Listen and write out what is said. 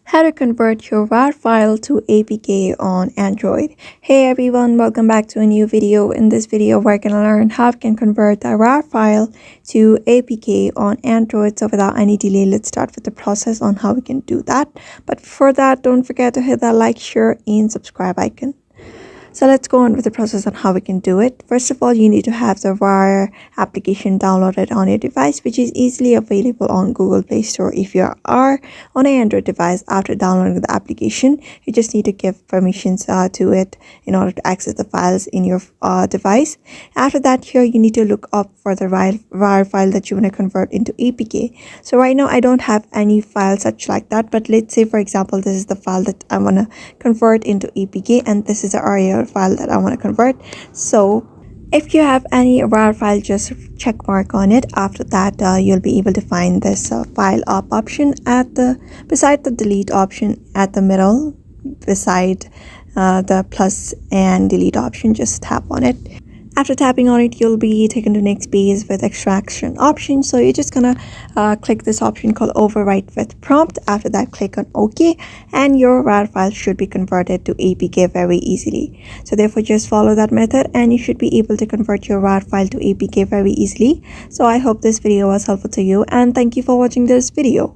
How to convert your RAR file to APK on Android. Hey everyone, welcome back to a new video. In this video, we're going to learn how we can convert a RAR file to APK on Android. So without any delay, let's start with the process on how we can do that. But before that, don't forget to hit that like, share, and subscribe icon. So let's go on with the process on how we can do it. First of all, you need to have the RAR application downloaded on your device, which is easily available on Google Play Store. If you are on an Android device, after downloading the application, you just need to give permissions to it in order to access the files in your device. After that, here you need to look up for the RAR file that you want to convert into APK. So right now, I don't have any file such like that, but let's say, for example, this is the file that I want to convert into APK, and this is the RAR file that I want to convert. So if you have any RAR file, just check mark on it. After that, you'll be able to find this file up option beside the delete option at the middle, beside the plus and delete option. Just tap on it. After tapping on it, you'll be taken to the next page with extraction option. So you're just gonna click this option called overwrite with prompt. After that, click on OK, and your RAR file should be converted to APK very easily. So therefore, just follow that method and you should be able to convert your RAR file to APK very easily. So I hope this video was helpful to you, and thank you for watching this video.